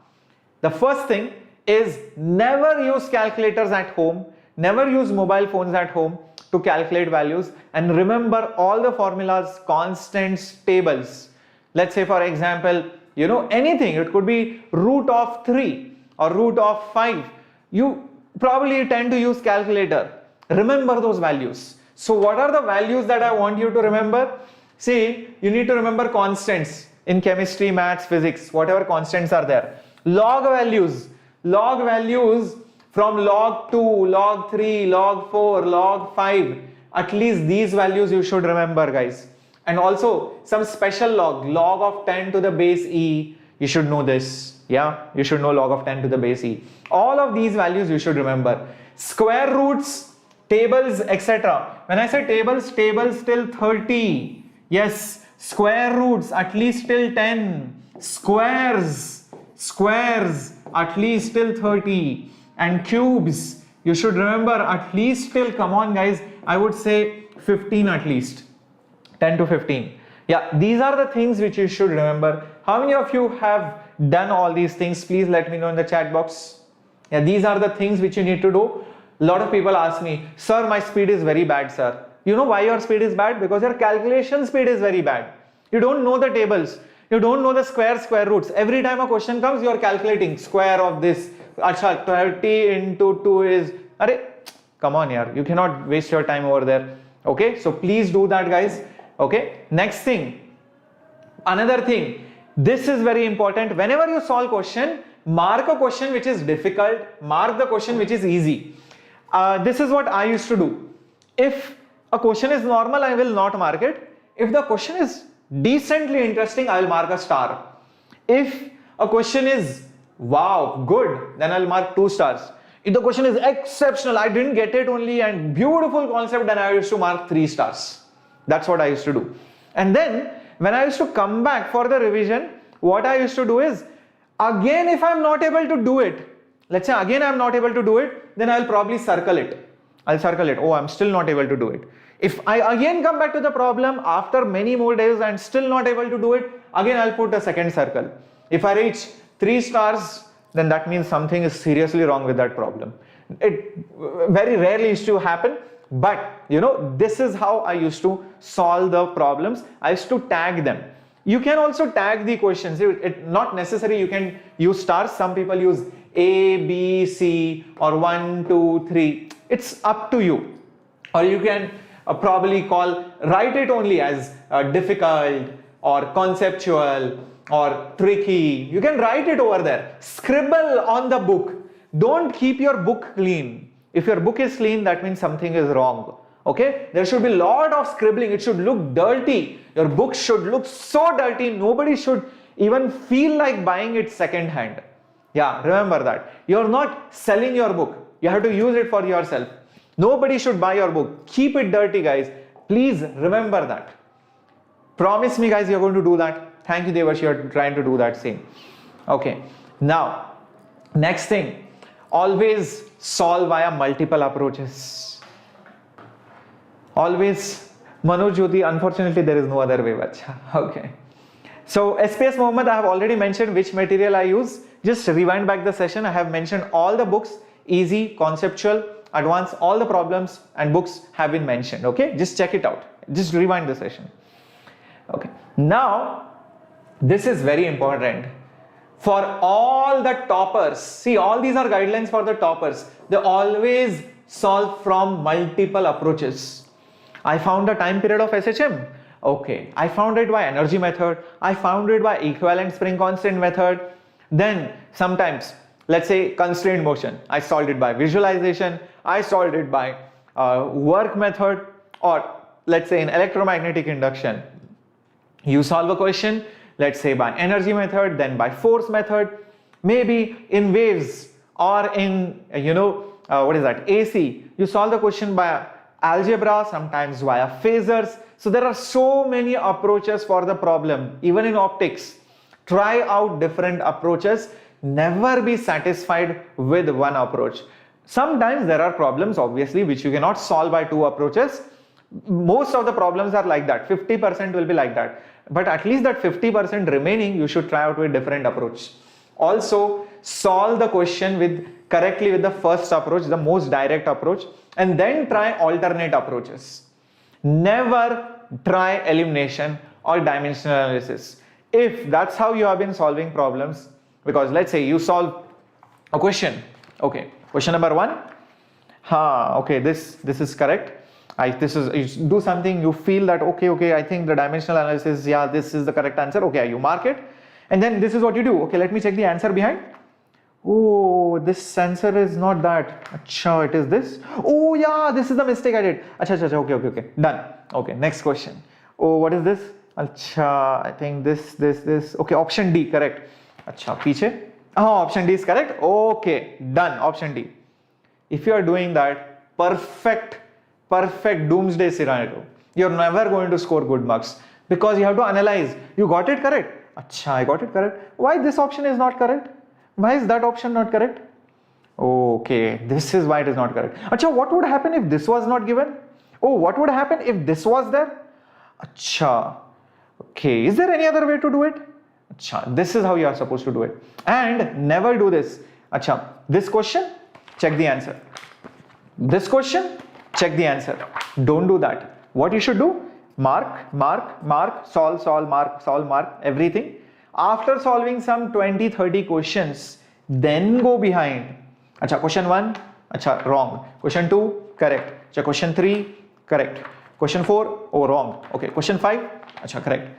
The first thing is never use calculators at home, never use mobile phones at home to calculate values, and remember all the formulas, constants, tables. Let's say, for example, you know, anything, it could be root of 3 or root of 5. You probably tend to use calculator. Remember those values. So what are the values that I want you to remember? See, you need to remember constants in chemistry, maths, physics, whatever constants are there. Log values from log 2, log 3, log 4, log 5. At least these values you should remember, guys. And also some special log of 10 to the base e. You should know this. Yeah, you should know log of 10 to the base e. All of these values you should remember. Square roots, tables, etc. When I say tables, tables till 30. Yes, square roots at least till 10. Squares at least till 30. And cubes, you should remember at least till, come on guys, I would say 15 at least. 10 to 15. Yeah, these are the things which you should remember. How many of you have done all these things? Please let me know in the chat box. Yeah, these are the things which you need to do. A lot of people ask me, sir, my speed is very bad, sir. You know why your speed is bad? Because your calculation speed is very bad. You don't know the tables. You don't know the square roots. Every time a question comes, you are calculating square of this. Acha, 30 into 2 is... Come on, yaar. You cannot waste your time over there. Okay, so please do that, guys. Okay, next thing. Another thing. This is very important. Whenever you solve question, mark a question which is difficult, mark the question which is easy. This is what I used to do. If a question is normal, I will not mark it. If the question is decently interesting, I will mark a star. If a question is wow, good, then I'll mark 2 stars. If the question is exceptional, I didn't get it only and beautiful concept, then I used to mark 3 stars. That's what I used to do. And then when I used to come back for the revision, what I used to do is, again if I'm not able to do it, let's say again I'm not able to do it, then I'll probably circle it. I'll circle it. Oh, I'm still not able to do it. If I again come back to the problem after many more days and still not able to do it, again I'll put a second circle. If I reach 3 stars, then that means something is seriously wrong with that problem. It very rarely used to happen, but you know, this is how I used to solve the problems. I used to tag them. You can also tag the questions. It's not necessary you can use stars. Some people use A, B, C or 1, 2, 3. It's up to you. Or you can probably write it only as difficult or conceptual or tricky. You can write it over there. Scribble on the book. Don't keep your book clean. If your book is clean, that means something is wrong. Okay? There should be a lot of scribbling. It should look dirty. Your book should look so dirty. Nobody should even feel like buying it second hand. Yeah, remember that. You're not selling your book. You have to use it for yourself. Nobody should buy your book. Keep it dirty, guys. Please remember that. Promise me, guys, you're going to do that. Thank you, Devash, you're trying to do that same. Okay. Now, next thing. Always solve via multiple approaches. Always. Manoj Jyoti, unfortunately, there is no other way. Okay. So, SPS Mohammed, I have already mentioned which material I use. Just rewind back the session. I have mentioned all the books, easy, conceptual, advanced, all the problems and books have been mentioned. Okay. Just check it out. Just rewind the session. Okay. Now, this is very important. For all the toppers, see, all these are guidelines for the toppers. They always solve from multiple approaches. I found the time period of SHM. Okay, I found it by energy method. I found it by equivalent spring constant method. Then sometimes, let's say constrained motion. I solved it by visualization. I solved it by work method, or let's say in electromagnetic induction. You solve a question, let's say by energy method, then by force method, maybe in waves or in, AC. You solve the question by algebra, sometimes via phasors. So there are so many approaches for the problem. Even in optics, try out different approaches. Never be satisfied with one approach. Sometimes there are problems, obviously, which you cannot solve by 2 approaches. Most of the problems are like that. 50% will be like that. But at least that 50% remaining, you should try out with different approach. Also, solve the question correctly with the first approach, the most direct approach, and then try alternate approaches. Never try elimination or dimensional analysis. If that's how you have been solving problems, because let's say you solve a question. Okay, question number 1. Okay, this is correct. You do something, you feel that okay, I think the dimensional analysis, yeah, this is the correct answer. Okay, you mark it, and then this is what you do. Okay, let me check the answer behind. Oh, this answer is not that. Acha, it is this. Oh yeah, this is the mistake I did. Acha, okay, done. Okay, next question. Oh, what is this? Acha, I think this. Okay, option D, correct. Acha, piche. Oh, option D is correct. Okay, done. Option D. If you are doing that, perfect doomsday scenario. You're never going to score good marks because you have to analyze. You got it correct? Acha, I got it correct. Why this option is not correct? Why is that option not correct? Okay, this is why it is not correct. Acha, what would happen if this was not given? Oh, what would happen if this was there? Acha, okay, is there any other way to do it? Acha, this is how you are supposed to do it. And never do this. Acha, this question, check the answer. This question, check the answer. Don't do that. What you should do? Mark, solve, mark, everything. After solving some 20-30 questions, then go behind. Acha, question 1, acha, wrong. Question 2, correct. Acha, question 3, correct. Question 4, oh, wrong. Okay, question 5, acha, correct.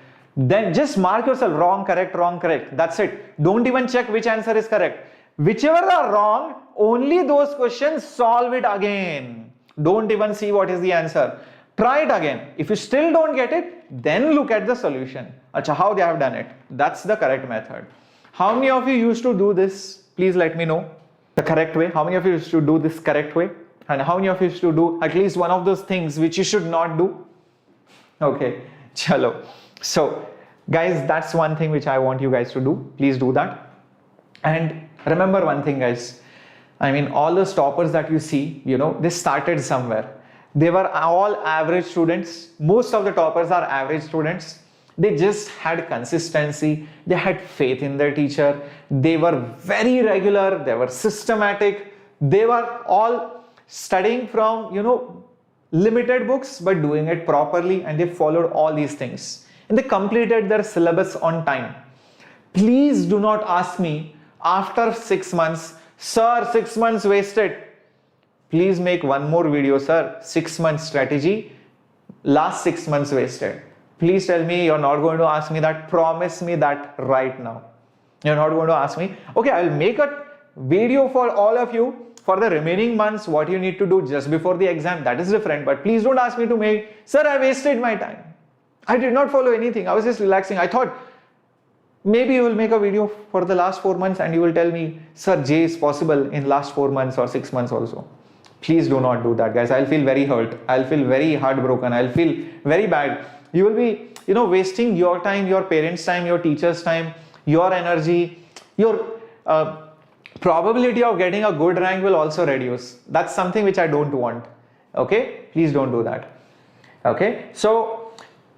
then just mark yourself wrong, correct, wrong, correct. That's it. Don't even check which answer is correct. Whichever are wrong, only those questions, solve it again. Don't even see what is the answer. Try it again. If you still don't get it, then look at the solution. Acha, how they have done it. That's the correct method. How many of you used to do this? Please let me know the correct way. How many of you used to do this correct way? And how many of you used to do at least one of those things which you should not do? Okay, chalo. So guys, that's one thing which I want you guys to do. Please do that. And remember one thing, guys. I mean, all those toppers that you see, you know, they started somewhere. They were all average students. Most of the toppers are average students. They just had consistency. They had faith in their teacher. They were very regular. They were systematic. They were all studying from, you know, limited books, but doing it properly. And they followed all these things. And they completed their syllabus on time. Please do not ask me after 6 months, sir, 6 months wasted. Please make one more video, sir. 6 months strategy, last 6 months wasted. Please tell me you're not going to ask me that. Promise me that right now. You're not going to ask me. Okay, I will make a video for all of you for the remaining months, what you need to do just before the exam. That is different. But please don't ask me to make, sir, I wasted my time. I did not follow anything. I was just relaxing. I thought maybe you will make a video for the last 4 months and you will tell me, sir, J is possible in last 4 months or 6 months also. Please do not do that, guys. I'll feel very hurt. I'll feel very heartbroken. I'll feel very bad. You will be, you know, wasting your time, your parents' time, your teacher's time, your energy, your probability of getting a good rank will also reduce. That's something which I don't want. Okay? Please don't do that. Okay? So,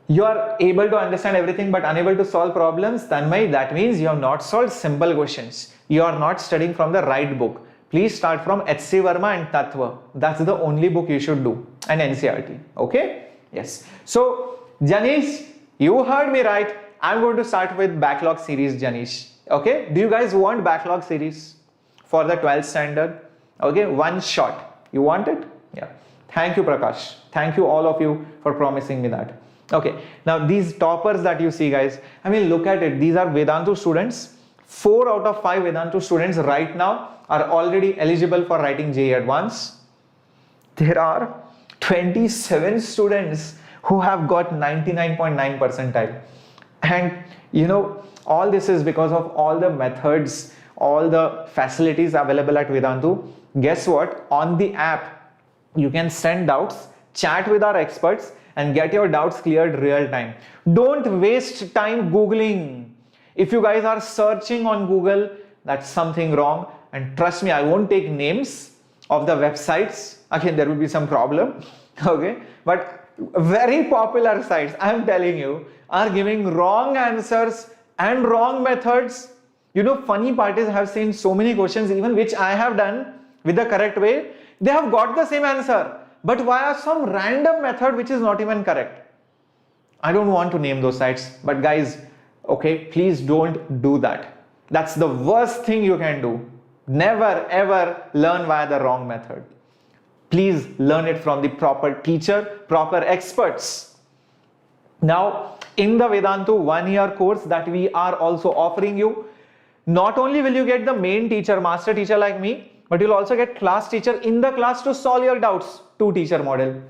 you are able to understand everything but unable to solve problems. Tanmay, that means you have not solved simple questions. You are not studying from the right book. Please start from H.C. Verma and Tattva. That's the only book you should do. And NCERT. Okay? Yes. So, Janish, you heard me right. I'm going to start with backlog series, Janish. Okay? Do you guys want backlog series for the 12th standard? Okay? One shot. You want it? Yeah. Thank you, Prakash. Thank you all of you for promising me that. Okay. Now, these toppers that you see, guys, I mean, look at it. These are Vedantu students. 4 out of 5 Vedantu students right now are already eligible for writing JEE Advanced. There are 27 students who have got 99.9 percentile. And you know, all this is because of all the methods, all the facilities available at Vedantu. Guess what? On the app, you can send doubts, chat with our experts, and get your doubts cleared real time. Don't waste time Googling. If you guys are searching on Google, that's something wrong. And trust me, I won't take names of the websites. Again, there will be some problem. Okay. But very popular sites, I am telling you, are giving wrong answers and wrong methods. You know, funny part is I have seen so many questions, even which I have done with the correct way. They have got the same answer, but via some random method which is not even correct. I don't want to name those sites, but guys, okay, please don't do that. That's the worst thing you can do. Never ever learn via the wrong method. Please learn it from the proper teacher, proper experts. Now, in the Vedantu 1-year course that we are also offering you, not only will you get the main teacher, master teacher like me, but you'll also get class teacher in the class to solve your doubts, 2-teacher model.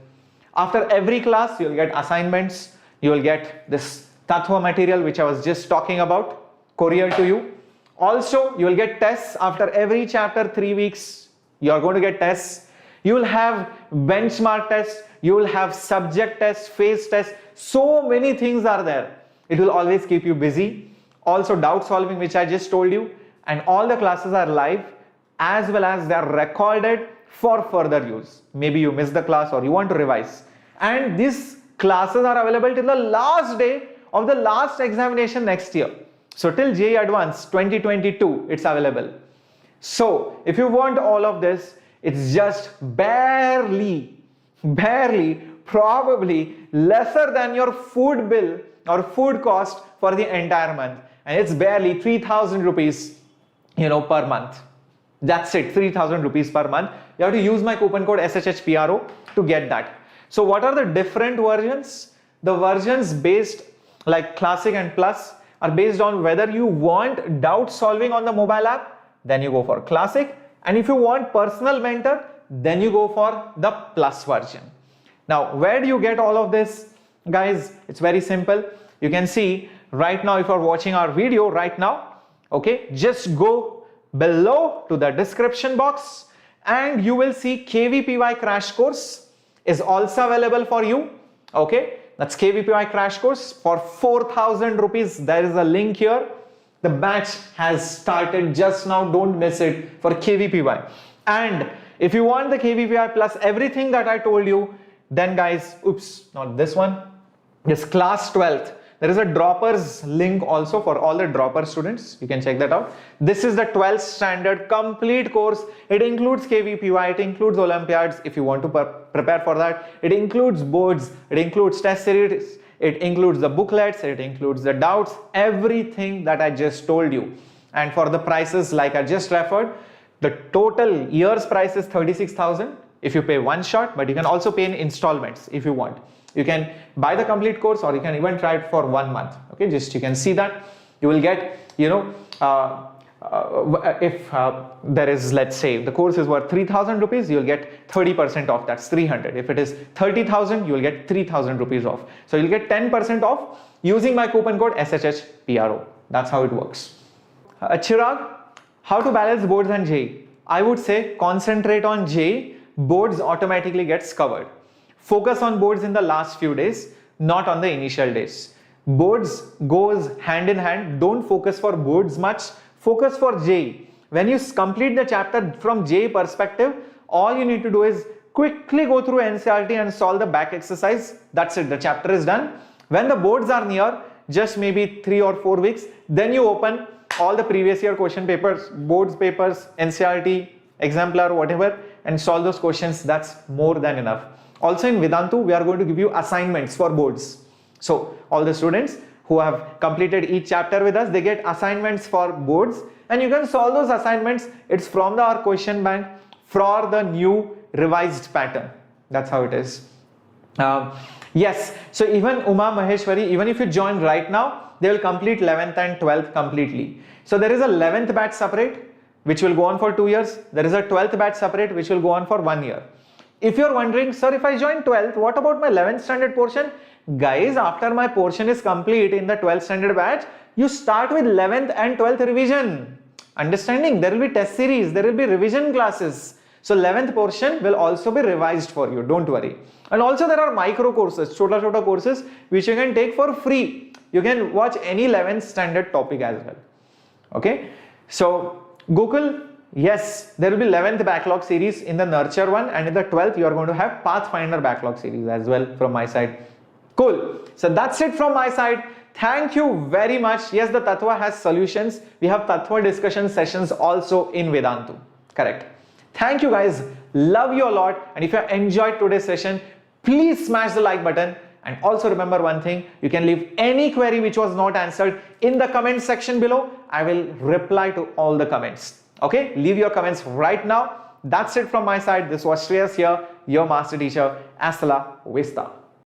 After every class, you'll get assignments, you'll get this Tattva material which I was just talking about, courier to you. Also, you will get tests after every chapter, 3 weeks. You are going to get tests. You will have benchmark tests. You will have subject tests, phase tests. So many things are there. It will always keep you busy. Also, doubt solving, which I just told you. And all the classes are live, as well as they are recorded for further use. Maybe you missed the class or you want to revise. And these classes are available till the last day of the last examination next year. So till JEE Advanced 2022, it's available. So if you want all of this, it's just barely, probably lesser than your food bill or food cost for the entire month. And it's barely 3,000 rupees, you know, per month. That's it, 3,000 rupees per month. You have to use my coupon code SHHPRO to get that. So what are the different versions? The versions based like Classic and Plus are based on whether you want doubt solving on the mobile app, then you go for Classic, and if you want personal mentor, then you go for the Plus version. Now, where do you get all of this, guys? It's very simple. You can see right now, if you're watching our video right now, okay, just go below to the description box and you will see KVPY crash course is also available for you. Okay, that's KVPY crash course for 4,000 rupees. There is a link here. The batch has started just now. Don't miss it for KVPY. And if you want the KVPY plus everything that I told you, then guys, oops, not this one, this class 12th. There is a droppers link also for all the dropper students. You can check that out. This is the 12th standard complete course. It includes KVPY, it includes Olympiads if you want to prepare for that. It includes boards, it includes test series, it includes the booklets, it includes the doubts, everything that I just told you. And for the prices like I just referred, the total year's price is 36,000 if you pay one shot, but you can also pay in installments if you want. You can buy the complete course or you can even try it for 1 month. Okay, just you can see that you will get, you know, if there is, let's say the course is worth 3,000 rupees, you will get 30% off, that's 300. If it is 30,000, you will get 3,000 rupees off. So you'll get 10% off using my coupon code SHHPRO. That's how it works. Chirag, how to balance boards and JEE? I would say concentrate on JEE. Boards automatically gets covered. Focus on boards in the last few days, not on the initial days. Boards goes hand in hand. Don't focus for boards much. Focus for JEE. When you complete the chapter from JEE perspective, all you need to do is quickly go through NCERT and solve the back exercise. That's it. The chapter is done. When the boards are near, just maybe 3 or 4 weeks, then you open all the previous year question papers, boards papers, NCERT, exemplar, whatever, and solve those questions. That's more than enough. Also in Vedantu, we are going to give you assignments for boards. So all the students who have completed each chapter with us, they get assignments for boards and you can solve those assignments. It's from our question bank for the new revised pattern. That's how it is. Yes, so even Uma Maheshwari, even if you join right now, they will complete 11th and 12th completely. So there is a 11th batch separate, which will go on for 2 years. There is a 12th batch separate, which will go on for 1 year. If you're wondering, sir, if I join 12th, what about my 11th standard portion? Guys, after my portion is complete in the 12th standard batch, you start with 11th and 12th revision. Understanding? There will be test series, there will be revision classes. So 11th portion will also be revised for you, don't worry. And also there are micro courses, chota courses, which you can take for free. You can watch any 11th standard topic as well. Okay? So Gokul, yes, there will be 11th backlog series in the nurture one, and in the 12th you are going to have Pathfinder backlog series as well from my side. Cool. So that's it from my side. Thank you very much. Yes, the Tattva has solutions. We have Tattva discussion sessions also in Vedantu. Correct. Thank you guys. Love you a lot. And if you enjoyed today's session, please smash the like button. And also remember one thing, you can leave any query which was not answered in the comment section below. I will reply to all the comments. Okay, leave your comments right now. That's it from my side. This was Shreyas here, your master teacher. Hasta la vista.